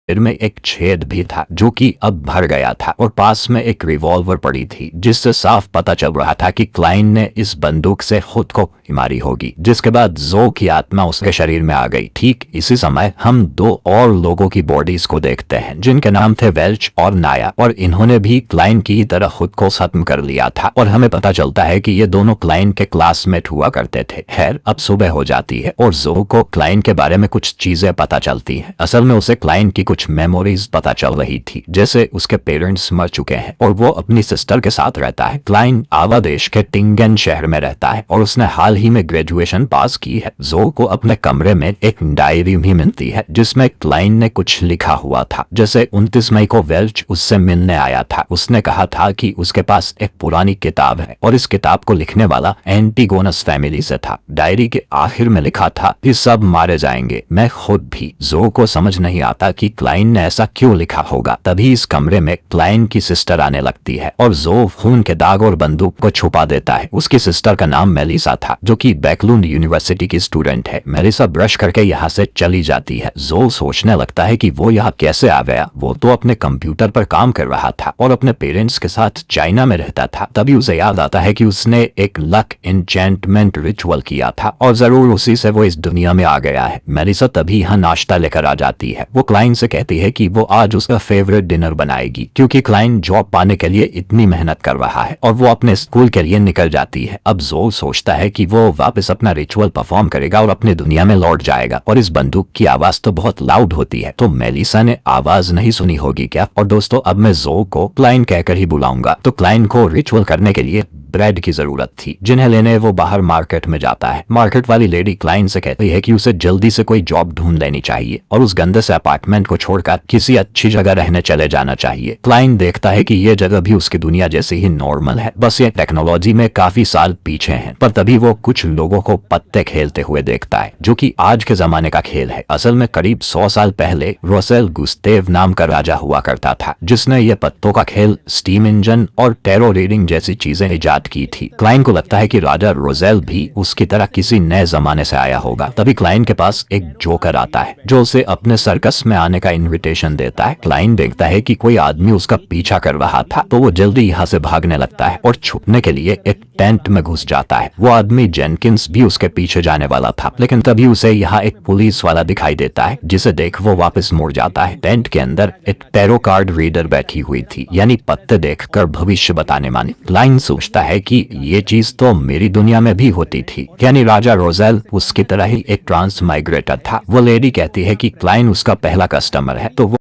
सिर में एक छेद भी था जो कि अब भर गया था और पास में एक रिवॉल्वर पड़ी थी जिससे साफ पता चल रहा था कि क्लाइन ने इस बंदूक से खुद को ही मारी होगी। जिसके बाद जो की आत्मा उसके शरीर में आ गई। ठीक इसी समय हम दो और लोगों की बॉडीज को देखते हैं जिनके नाम थे वेल्च और नाया, और इन्होंने भी क्लाइन की तरह खुद को खत्म कर लिया था। और हमें पता चलता है कि ये दोनों क्लाइन के क्लासमेट हुआ करते थे। खैर अब सुबह हो जाती है और जो को क्लाइन के बारे में कुछ चीजें पता चलती हैं। असल में उसे क्लाइन की कुछ मेमोरीज पता चल रही थी, जैसे उसके पेरेंट्स मर चुके हैं और वो अपनी सिस्टर के साथ रहता है। क्लाइन आवा देश के टिंगन शहर में रहता है और उसने हाल ही में ग्रेजुएशन पास की है। जो को अपने कमरे में एक डायरी भी मिलती है जिसमें क्लाइन ने कुछ लिखा हुआ था। जैसे 29 मई को वेल्च उससे मिलने आया था। उसने कहा था कि उसके पास एक पुरानी किताब है और इस किताब को लिखने वाला एंटीगोनस फैमिली से था। डायरी के आखिर में लिखा था कि सब मारे जाएंगे, मैं खुद भी। जो को समझ नहीं आता कि क्लाइन ने ऐसा क्यों लिखा होगा। तभी इस कमरे में क्लाइन की सिस्टर आने लगती है और जो खून के दाग और बंदूक को छुपा देता है। उसकी सिस्टर का नाम मेलिसा था जो कि बैकलून यूनिवर्सिटी की स्टूडेंट है। मेलिसा ब्रश करके यहाँ से चली जाती है। जो सोचने लगता है कि वो यहाँ कैसे आ गया। वो तो अपने कंप्यूटर पर काम कर रहा था और अपने पेरेंट्स के साथ चाइना में रहता था। तभी उसे याद आता है कि उसने एक लक एन्चेंटमेंट रिचुअल किया था और जरूर उसी से वो इस दुनिया में आ गया है। मेलिसा तभी यहाँ नाश्ता लेकर आ जाती है। वो क्लाइन से कहती है कि वो आज उसका फेवरेट डिनर बनाएगी क्योंकि क्लाइन जॉब पाने के लिए इतनी मेहनत कर रहा है और वो अपने स्कूल के लिए निकल जाती है। अब जो सोचता है कि वो वापस अपना रिचुअल परफॉर्म करेगा और अपनी दुनिया में लौट जाएगा। और इस बंदूक की आवाज तो बहुत लाउड होती है, तो मेलिसा ने आवाज नहीं सुनी होगी क्या। और दोस्तों अब मैं जो को क्लाइन कहकर ही बुलाऊंगा। तो क्लाइन को रिचुअल करने के लिए ब्रेड की जरूरत थी जिन्हें लेने वो बाहर मार्केट में जाता है। मार्केट वाली लेडी क्लाइन से कहती है कि उसे जल्दी से कोई जॉब ढूंढ लेनी चाहिए और उस गंदे से अपार्टमेंट को छोड़कर किसी अच्छी जगह रहने चले जाना चाहिए। क्लाइन देखता है कि ये जगह भी उसकी दुनिया जैसे ही नॉर्मल है, बस ये टेक्नोलॉजी में काफी साल पीछे है। पर तभी वो कुछ लोगों को पत्ते खेलते हुए देखता है जो कि आज के जमाने का खेल है। असल में करीब 100 साल पहले रोसेल गुस्तेव नाम का राजा हुआ करता था जिसने ये पत्तों का खेल, स्टीम इंजन और टेरो रीडिंग जैसी चीजें इजाद की थी। क्लाइन को लगता है कि राजा रोजेल भी उसकी तरह किसी नए जमाने से आया होगा। तभी क्लाइन के पास एक जोकर आता है जो उसे अपने सर्कस में आने का इनविटेशन देता है। क्लाइन देखता है कि कोई आदमी उसका पीछा कर रहा था तो वो जल्दी यहाँ से भागने लगता है और छुपने के लिए एक टेंट में घुस जाता है। वो आदमी जेनकिंस भी उसके पीछे जाने वाला था, लेकिन तभी उसे यहाँ एक पुलिस वाला दिखाई देता है जिसे देख वो वापस मुड़ जाता है। टेंट के अंदर एक टेरो कार्ड रीडर बैठी हुई थी, यानी पत्ते देखकर भविष्य बताने वाली। क्लाइन सोचता है कि ये चीज तो मेरी दुनिया में भी होती थी, यानी राजा रोजेल उसकी तरह ही एक ट्रांस माइग्रेटर था। वो लेडी कहती है कि क्लाइन उसका पहला कस्टमर है तो वो